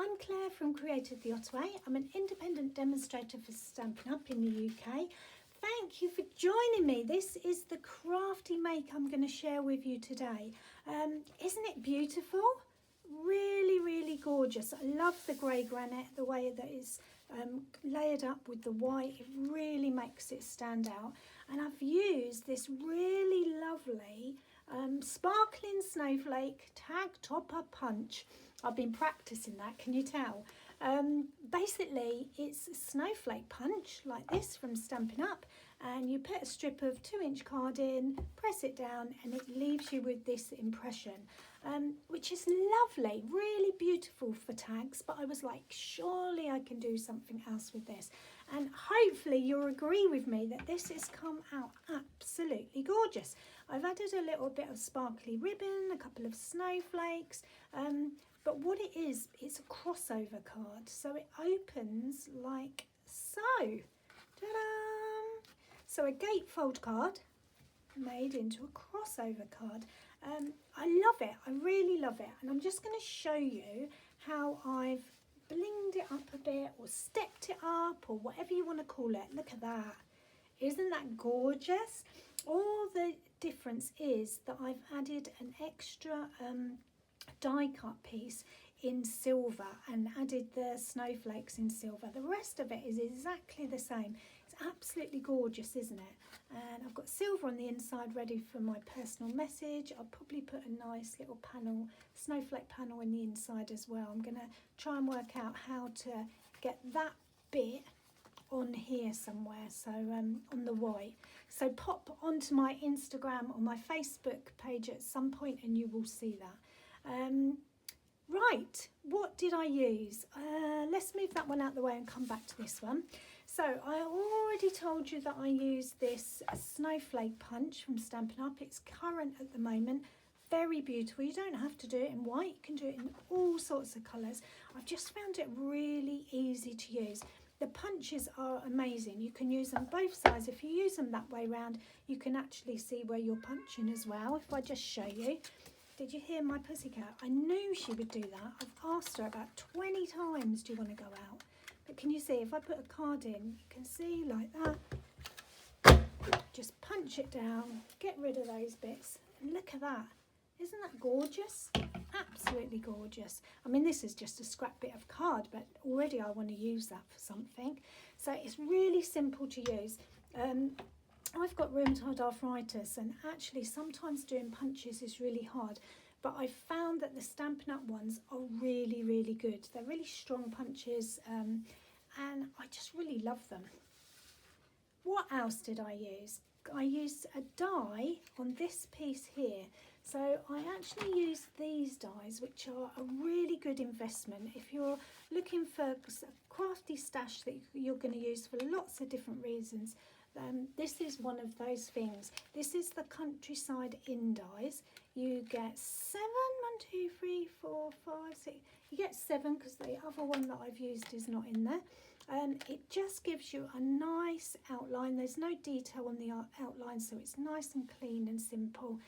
I'm Claire from Created the Ottaway. I'm an independent demonstrator for Stampin' Up in the UK. Thank you for joining me. This is the crafty make I'm going to share with you today. Isn't it beautiful? Really, really gorgeous. I love the grey granite, the way that it's layered up with the white. It really makes it stand out. And I've used this really lovely sparkling snowflake tag topper punch. I've been practicing that, can you tell? Basically, it's a snowflake punch like this from Stampin' Up, and you put a strip of 2-inch card in, press it down, and it leaves you with this impression, which is lovely, really beautiful for tags. But I was like, surely I can do something else with this, and hopefully you'll agree with me that this has come out absolutely gorgeous. I've added a little bit of sparkly ribbon, a couple of snowflakes, but what it is, it's a crossover card. So it opens like so. Ta-da! So a gatefold card made into a crossover card. I love it. I really love it. And I'm just going to show you how I've blinged it up a bit, or stepped it up, or whatever you want to call it. Look at that. Isn't that gorgeous? All the difference is that I've added an extra die cut piece in silver and added the snowflakes in silver. The rest of it is exactly the same. It's absolutely gorgeous, isn't it? And I've got silver on the inside ready for my personal message. I'll probably put a nice little panel, snowflake panel in the inside as well. I'm going to try and work out how to get that bit on here somewhere, so on the white. So pop onto my Instagram or my Facebook page at some point and you will see that. Right, what did I use? Let's move that one out the way and come back to this one. So I already told you that I used this snowflake punch from Stampin' Up. It's current at the moment, very beautiful. You don't have to do it in white, you can do it in all sorts of colours. I've just found it really easy to use. The punches are amazing. You can use them both sides. If you use them that way round, you can actually see where you're punching as well. If I just show you. Did you hear my pussycat? I knew she would do that. I've asked her about 20 times, do you want to go out? But can you see, if I put a card in, you can see like that. Just punch it down, get rid of those bits, and look at that. Isn't that gorgeous? Absolutely gorgeous. I mean, this is just a scrap bit of card, but already I want to use that for something. So it's really simple to use. I've got rheumatoid arthritis, and actually sometimes doing punches is really hard, but I found that the Stampin' Up ones are really, really good. They're really strong punches, and I just really love them. What else did I use? I used a die on this piece here. So I actually used these dies, which are a really good investment if you're looking for a crafty stash that you're going to use for lots of different reasons. This is one of those things. This is the Countryside In dies. You get 7, 1, 2, 3, 4, 5, 6. You get 7 because the other one that I've used is not in there. It just gives you a nice outline. There's no detail on the outline, so it's nice and clean and simple.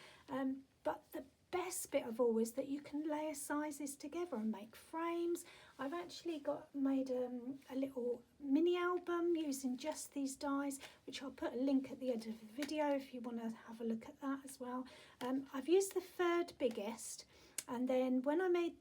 But the best bit of all is that you can layer sizes together and make frames. I've actually made a little mini album using just these dies, which I'll put a link at the end of the video if you want to have a look at that as well. I've used the third biggest, and then when I made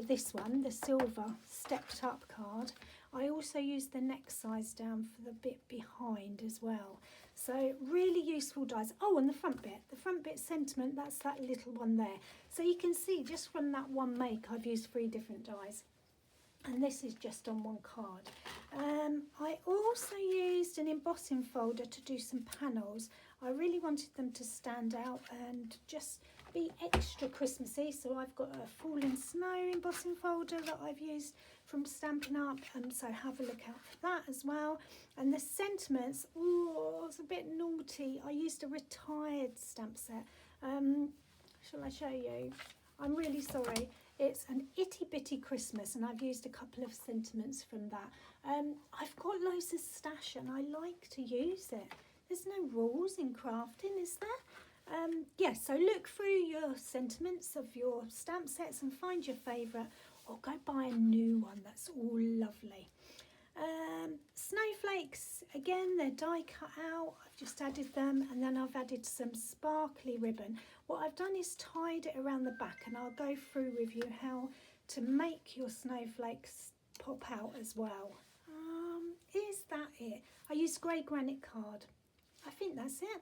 this one, the silver stepped up card, I also used the next size down for the bit behind as well. So really useful dies. Oh, and the front bit sentiment, that's that little one there. So you can see just from that one make, I've used 3 different dies. And this is just on one card. I also used an embossing folder to do some panels. I really wanted them to stand out and just be extra Christmassy, so I've got a falling snow embossing folder that I've used from Stampin' Up, and so have a look out for that as well. And the sentiments, oh, it's a bit naughty. I used a retired stamp set. Shall I show you? I'm really sorry. It's an itty bitty Christmas, and I've used a couple of sentiments from that. I've got loads of stash and I like to use it. There's no rules in crafting, is there? Yes, so look through your sentiments of your stamp sets and find your favourite. or go buy a new one that's all lovely. Snowflakes, again, they're die cut out. I've just added them, and then I've added some sparkly ribbon. What I've done is tied it around the back, and I'll go through with you how to make your snowflakes pop out as well. Is that it? I used grey granite card. I think that's it.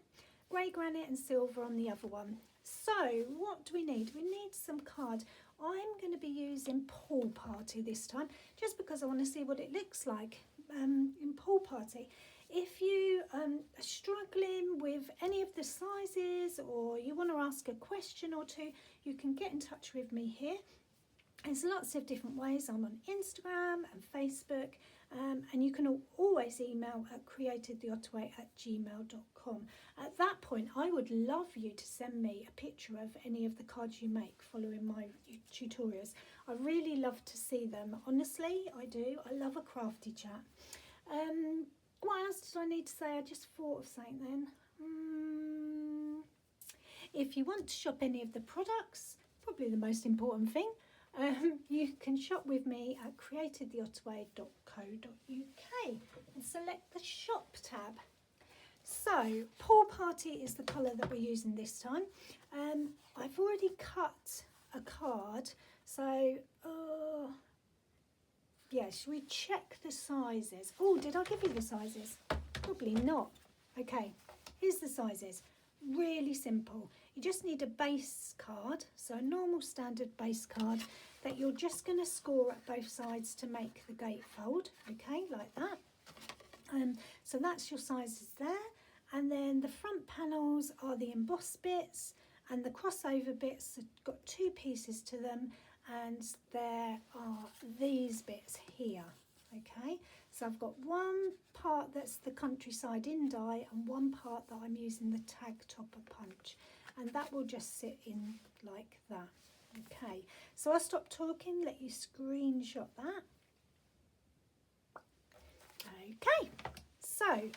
Grey granite and silver on the other one. So what do we need? We need some card. I'm going to be using Pool Party this time, just because I want to see what it looks like in Pool Party. If you are struggling with any of the sizes, or you want to ask a question or two, you can get in touch with me here. There's lots of different ways. I'm on Instagram and Facebook, and you can always email at createdtheottaway@gmail.com. At that point, I would love you to send me a picture of any of the cards you make following my tutorials. I really love to see them. Honestly, I do. I love a crafty chat. What else did I need to say? I just thought of something then. If you want to shop any of the products, probably the most important thing, you can shop with me at createdtheottaway.co.uk and select the shop tab. So Pool Party is the colour that we're using this time. I've already cut a card, so yeah, should we check the sizes? Oh, did I give you the sizes? Probably not. Okay, here's the sizes. Really simple. You just need a base card, so a normal standard base card that you're just going to score at both sides to make the gatefold, okay, like that. So that's your sizes there, and then the front panels are the embossed bits, and the crossover bits have got two pieces to them, and there are these bits here, okay. So I've got one part that's the countryside in die and one part that I'm using the tag topper punch, and that will just sit in like that. Okay, so I'll stop talking, let you screenshot that. Okay, so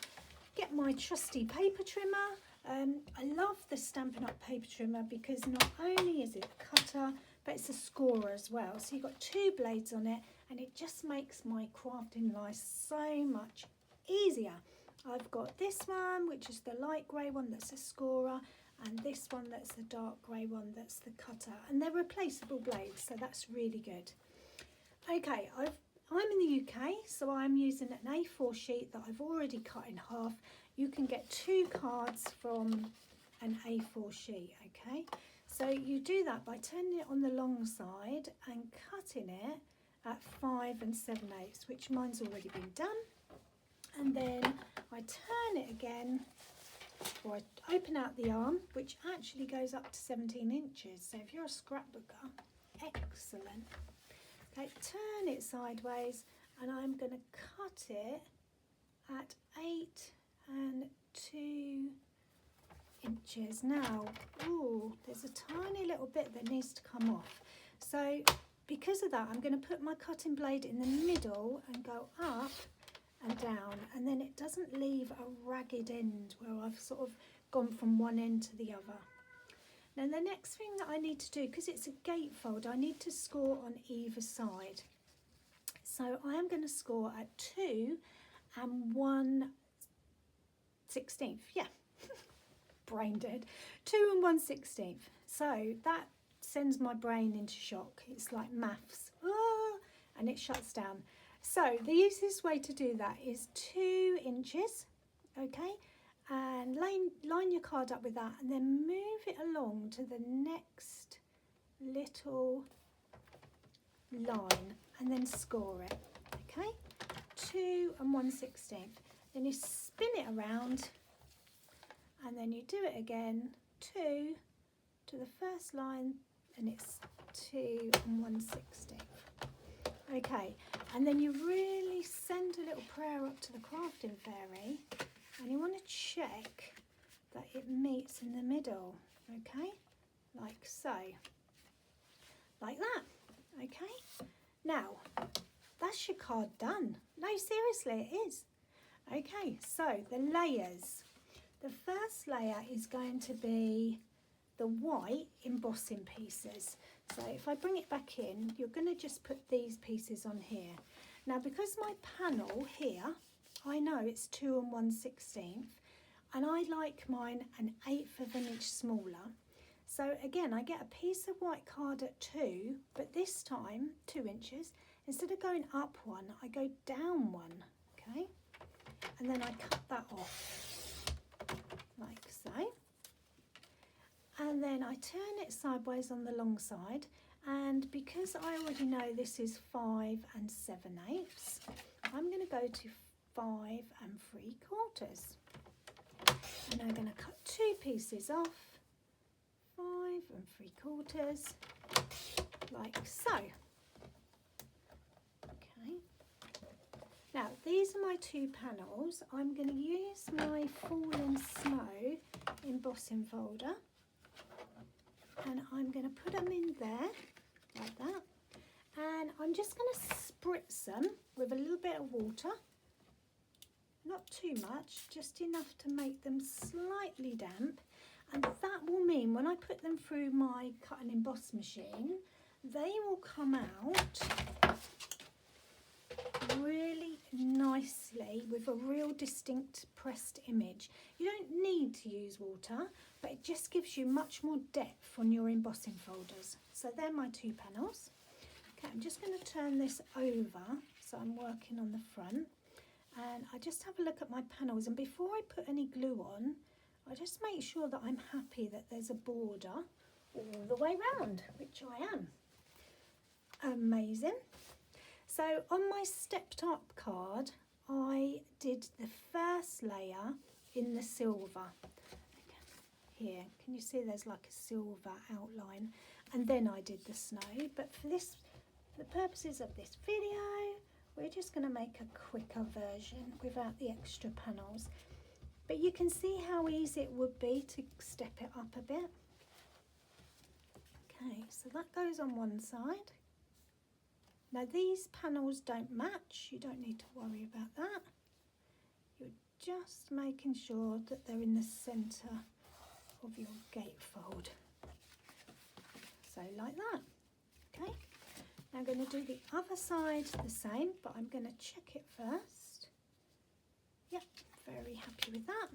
get my trusty paper trimmer. I love the Stampin' Up paper trimmer because not only is it a cutter, but it's a scorer as well. So you've got two blades on it, and it just makes my crafting life so much easier. I've got this one, which is the light grey one that's a scorer, and this one that's the dark grey one that's the cutter, and they're replaceable blades, so that's really good. Okay, I'm in the UK, so I'm using an A4 sheet that I've already cut in half. You can get 2 cards from an A4 sheet, okay? So you do that by turning it on the long side and cutting it at 5 7/8, which mine's already been done. And then I turn it again, or I open out the arm, which actually goes up to 17 inches. So if you're a scrapbooker, excellent. Okay, turn it sideways, and I'm going to cut it at 8 2 inches. Now, ooh, there's a tiny little bit that needs to come off. So because of that, I'm going to put my cutting blade in the middle and go up and down, and then it doesn't leave a ragged end where I've sort of gone from one end to the other. Now the next thing that I need to do, because it's a gatefold, I need to score on either side. So I am going to score at 2 1/16. Yeah, brain dead. 2 1/16. So that sends my brain into shock. It's like maths, and it shuts down. So the easiest way to do that is 2 inches, okay, and line your card up with that, and then move it along to the next little line, and then score it, okay, 2 1/16. Then you spin it around, and then you do it again, 2 to the first line, and it's 2 1/16. Okay, and then you really send a little prayer up to the crafting fairy, and you want to check that it meets in the middle, okay, like so, like that. Okay, now that's your card done. No, seriously, it is. Okay, so the layers. The first layer is going to be the white embossing pieces. So if I bring it back in, you're going to just put these pieces on here. Now because my panel here, I know it's 2 1/16, and I like mine 1/8 of an inch smaller. So again, I get a piece of white card at 2, but this time 2 inches. Instead of going up 1, I go down 1, okay? And then I cut that off, like so. And then I turn it sideways on the long side, and because I already know this is 5 7/8, I'm going to go to 5 3/4. And I'm going to cut 2 pieces off, 5 3/4, like so. Okay. Now these are my 2 panels. I'm going to use my Fallen Snow embossing folder, and I'm going to put them in there like that, and I'm just going to spritz them with a little bit of water, not too much, just enough to make them slightly damp, and that will mean when I put them through my cut and emboss machine, they will come out really nicely with a real distinct pressed image. You don't need to use water, but it just gives you much more depth on your embossing folders. So they're my 2 panels. Okay, I'm just going to turn this over so I'm working on the front, and I just have a look at my panels, and before I put any glue on, I just make sure that I'm happy that there's a border all the way round, which I am. Amazing. So on my stepped up card, I did the first layer in the silver. Here, can you see there's like a silver outline? And then I did the snow. But for this, the purposes of this video, we're just going to make a quicker version without the extra panels. But you can see how easy it would be to step it up a bit. Okay, so that goes on one side. Now these panels don't match, you don't need to worry about that. You're just making sure that they're in the centre of your gatefold. So like that, okay? Now I'm going to do the other side the same, but I'm going to check it first. Yep, very happy with that.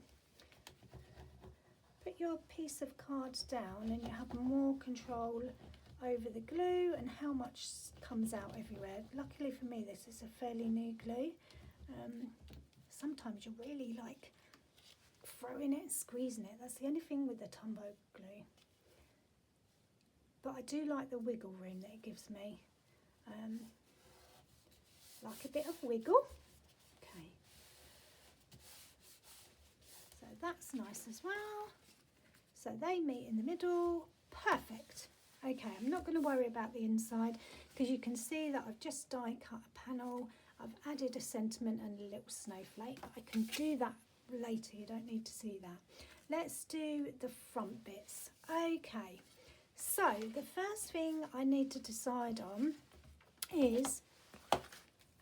Put your piece of card down and you have more control over the glue and how much comes out everywhere. Luckily for me, this is a fairly new glue. Sometimes you're really like throwing it, squeezing it. That's the only thing with the Tombow glue. But I do like the wiggle room that it gives me. Like a bit of wiggle. Okay. So that's nice as well. So they meet in the middle. Perfect. Okay, I'm not going to worry about the inside because you can see that I've just die cut a panel. I've added a sentiment and a little snowflake. I can do that later, you don't need to see that. Let's do the front bits. Okay, so the first thing I need to decide on is,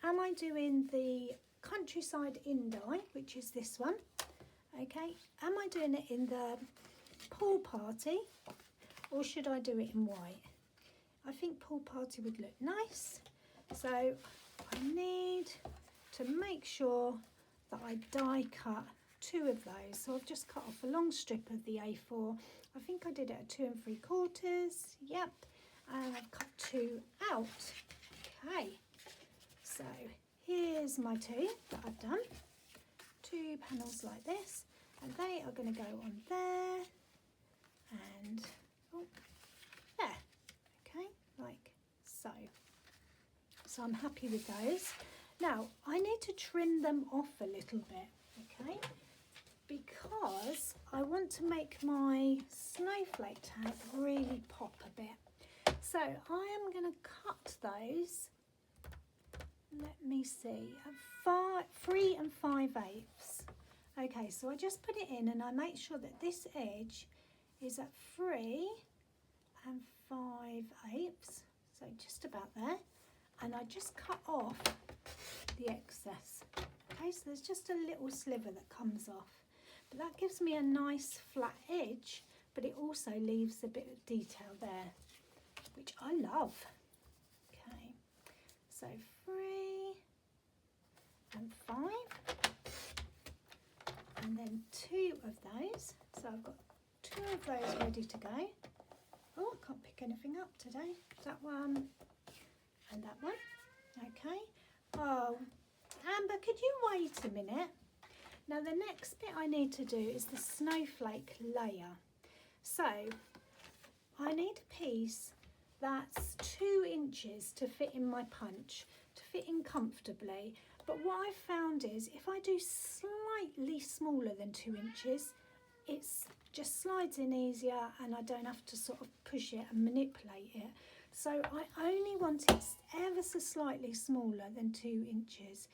am I doing the countryside in dye, which is this one? Okay, am I doing it in the pool party, or should I do it in white? I think pool party would look nice, so I need to make sure that I die cut 2 of those. So I've just cut off a long strip of the A4. I think I did it at 2 3/4. Yep, and I've cut 2 out. Okay, so here's my 2 that I've done. 2 panels like this, and they are going to go on there and there. Okay, like so. So I'm happy with those. Now I need to trim them off a little bit, okay, because I want to make my snowflake tag really pop a bit. So I am going to cut those, let me see, at 3 5/8. Okay, so I just put it in and I make sure that this edge is at 3 5/8, so just about there, and I just cut off the excess. Okay, so there's just a little sliver that comes off, but that gives me a nice flat edge, but it also leaves a bit of detail there, which I love. Okay, so 3 and 5, and then 2 of those. So I've got 2 of those ready to go. Oh, I can't pick anything up today. That one and that one. Okay. Oh, Amber, could you wait a minute? Now the next bit I need to do is the snowflake layer. So I need a piece that's 2 inches to fit in my punch, to fit in comfortably. But what I've found is if I do slightly smaller than 2 inches, it just slides in easier and I don't have to sort of push it and manipulate it. So I only want it ever so slightly smaller than 2 inches.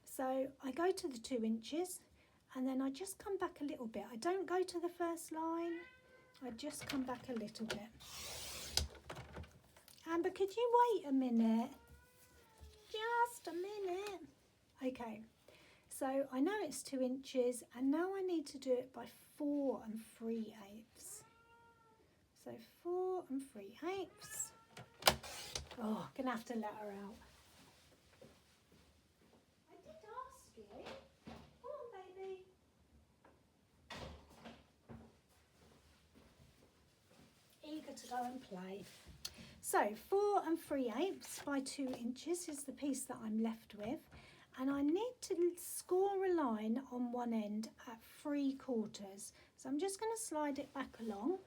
So I go to the 2 inches and then I just come back a little bit. I don't go to the first line, I just come back a little bit. Amber, could you wait a minute? Just a minute. Okay, so I know it's 2 inches and now I need to do it by 4 3/8. So 4 3/8. Oh, gonna have to let her out. I did ask you. Come on, baby. Eager to go and play. So 4 3/8 by 2 inches is the piece that I'm left with. And I need to score a line on one end at 3/4. So I'm just going to slide it back along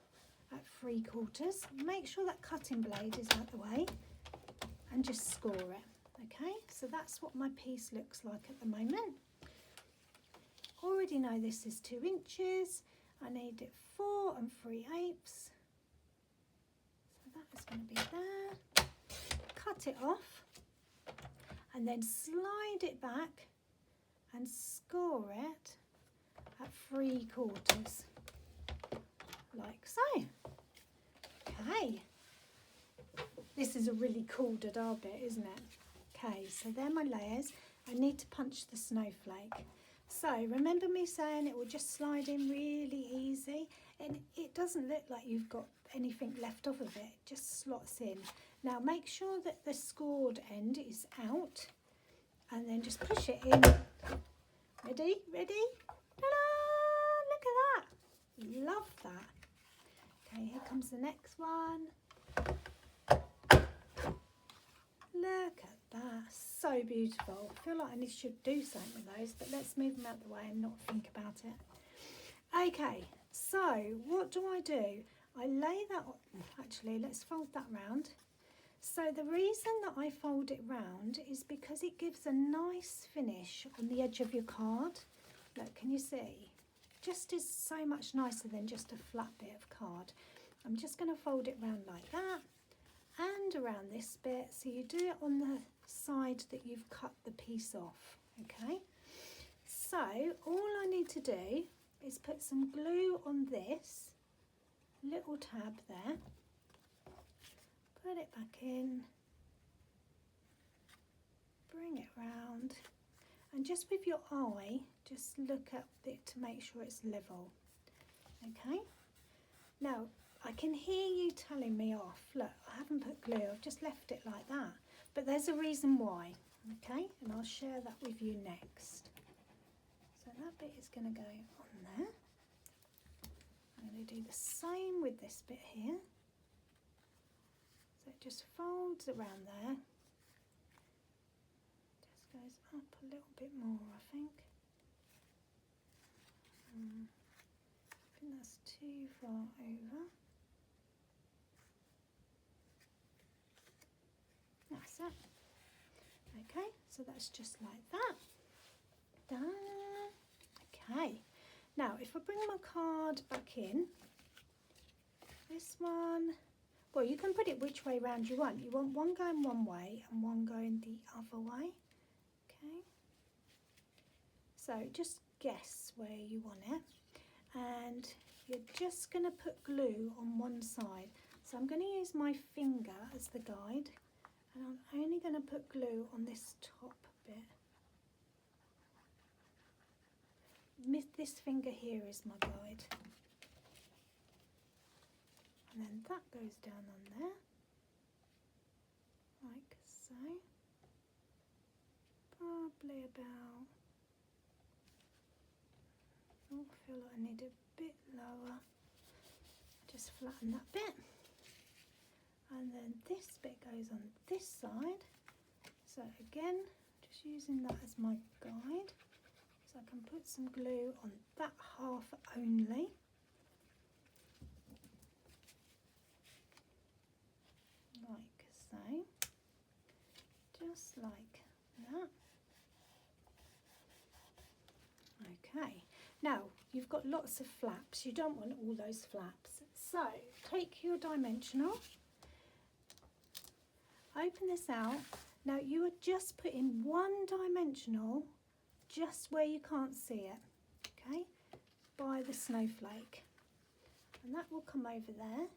at 3/4. Make sure that cutting blade is out the way and just score it. Okay, so that's what my piece looks like at the moment. Already know this is 2 inches. I need it 4 3/8. So that is going to be there. Cut it off. And then slide it back and score it at 3/4, like so. Okay, this is a really cool dada bit, isn't it? Okay, so they're my layers. I need to punch the snowflake. So remember me saying it will just slide in really easy, and it doesn't look like you've got anything left off of it, it just slots in. Now make sure that the scored end is out and then just push it in. Ready? Ready? Ta-da! Look at that. Love that. Okay, here comes the next one. Look at that. So beautiful. I feel like I should do something with those, but let's move them out the way and not think about it. Okay, so what do? I lay that, actually let's fold that round. So the reason that I fold it round is because it gives a nice finish on the edge of your card. Look, can you see? Just is so much nicer than just a flat bit of card. I'm just going to fold it round like that and around this bit. So you do it on the side that you've cut the piece off, okay? So all I need to do is put some glue on this little tab there. Put it back in, bring it round, and just with your eye, just look at it to make sure it's level. Okay, now I can hear you telling me off. Look, I haven't put glue, I've just left it like that. But there's a reason why, okay, and I'll share that with you next. So that bit is going to go on there. I'm going to do the same with this bit here. So it just folds around there, just goes up a little bit more, I think. I think that's too far over. That's it. Okay, so that's just like that. Done. Okay, now if I bring my card back in, this one, well, you can put it which way round you want. You want one going one way and one going the other way. Okay. So just guess where you want it. And you're just going to put glue on one side. So I'm going to use my finger as the guide. And I'm only going to put glue on this top bit. This finger here is my guide. And then that goes down on there. so. Probably about, oh, I feel like I need a bit lower. Just flatten that bit. And then this bit goes on this side. So again, just using that as my guide. So I can put some glue on that half only. Like so. Just like that. Okay, now you've got lots of flaps. You don't want all those flaps. So take your dimensional, open this out. Now you are just putting one dimensional just where you can't see it, okay, by the snowflake. And that will come over there.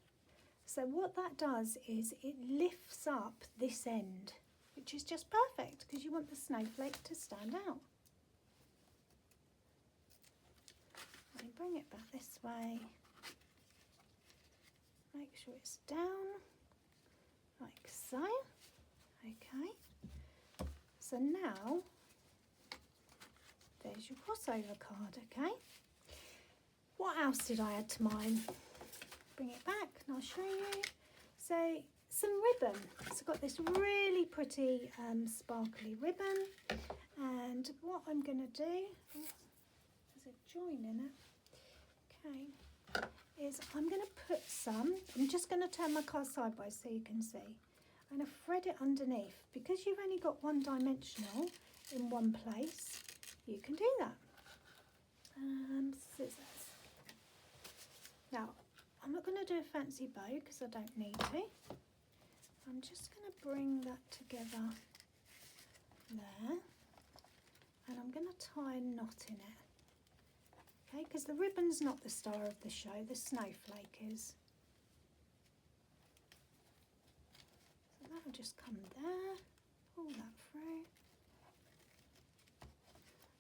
So what that does is it lifts up this end, which is just perfect because you want the snowflake to stand out. And bring it back this way. Make sure it's down, like so. Okay. So now, there's your crossover card, okay? What else did I add to mine? Bring it back and I'll show you. So some ribbon. So I've got this really pretty sparkly ribbon, and what I'm going to do, oh, there's a join in it, okay, is I'm going to put some, I'm just going to turn my card sideways so you can see. I'm going to thread it underneath. Because you've only got one dimensional in one place, you can do that. Scissors. Now, I'm not going to do a fancy bow because I don't need to. I'm just going to bring that together there, and I'm going to tie a knot in it. Okay, because the ribbon's not the star of the show, the snowflake is. So that'll just come there, pull that through,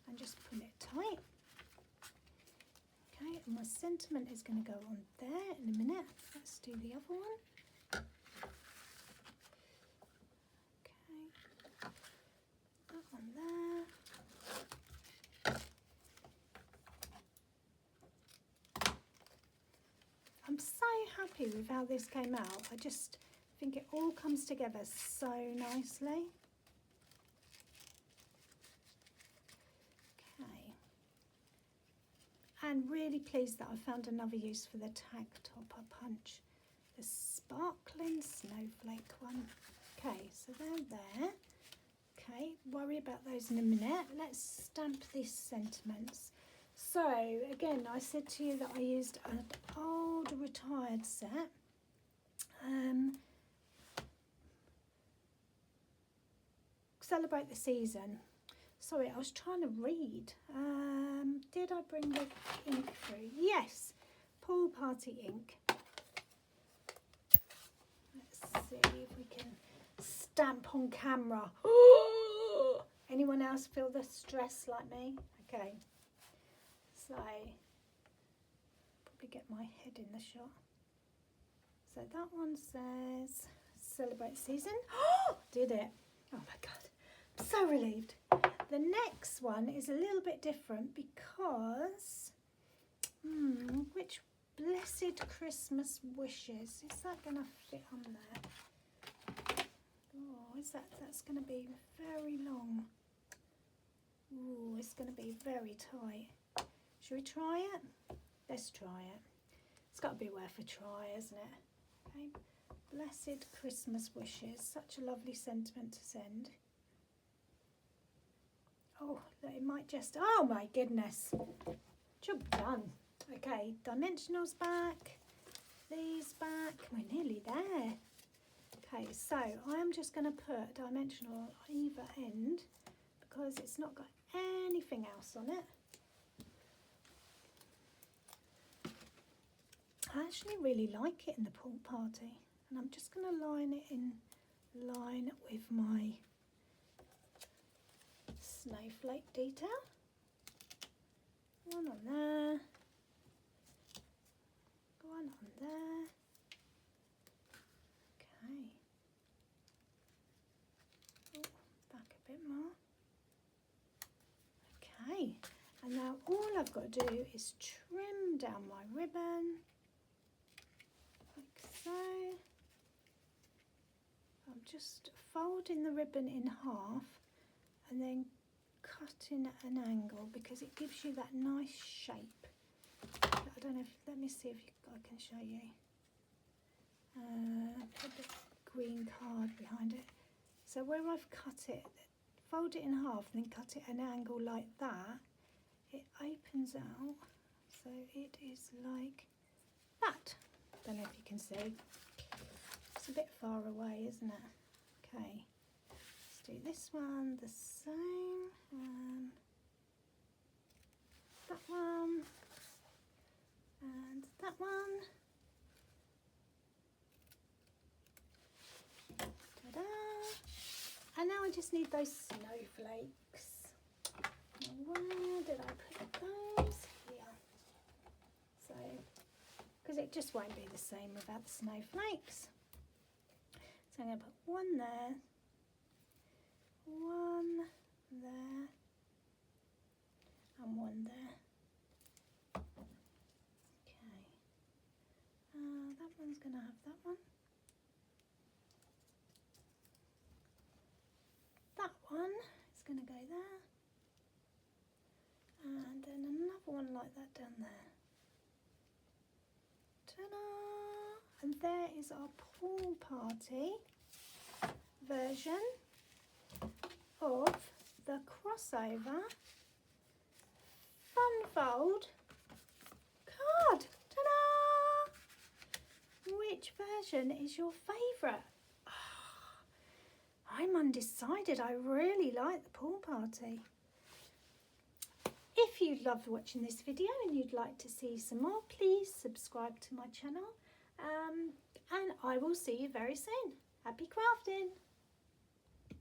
and just pull it tight. Okay, and my sentiment is going to go on there in a minute. Let's do the other one. Okay, that one there. I'm so happy with how this came out. I just think it all comes together so nicely. And really pleased that I found another use for the tag topper punch, the sparkling snowflake one. Okay, so they're there. Okay, worry about those in a minute. Let's stamp these sentiments. So again, I said to you that I used an old retired set. Celebrate the season. Sorry, I was trying to read. Did I bring the ink through? Yes, pool party ink. Let's see if we can stamp on camera. Anyone else feel the stress like me? Okay, so probably get my head in the shot. So that one says celebrate season. Did it? Oh my God, I'm so relieved. The next one is a little bit different because, which blessed Christmas wishes, is that going to fit on there? Oh, is that's going to be very long. Oh, it's going to be very tight. Should we try it? Let's try it. It's got to be worth a try, isn't it? Okay. Blessed Christmas wishes, such a lovely sentiment to send. Oh, it might just, oh my goodness, job done. Okay, dimensionals back, these back, we're nearly there. Okay, so I'm just going to put dimensional on either end because it's not got anything else on it. I actually really like it in the pool party, and I'm just going to line it in line with my snowflake detail. One on there, one on there. Okay. And now all I've got to do is trim down my ribbon, like so. I'm just folding the ribbon in half and then cutting at an angle because it gives you that nice shape. I don't know if, let me see if I can show you. Put the green card behind it. So where I've cut it, fold it in half and then cut it at an angle like that, it opens out, so it is like that. Don't know if you can see. It's a bit far away, isn't it? Okay, let's do this one the same, and that one, and that one. Ta-da! And now I just need those snowflakes. Where did I put those? Here. So, because it just won't be the same without the snowflakes. So I'm going to put one there, and one there. Okay. That one's going to have that one. That one is going to go there. And then another one like that down there. Ta-da! And there is our pool party version of the crossover fun fold card. Ta-da! Which version is your favourite? I'm undecided. I really like the pool party. If you loved watching this video and you'd like to see some more, please subscribe to my channel, and I will see you very soon. Happy crafting!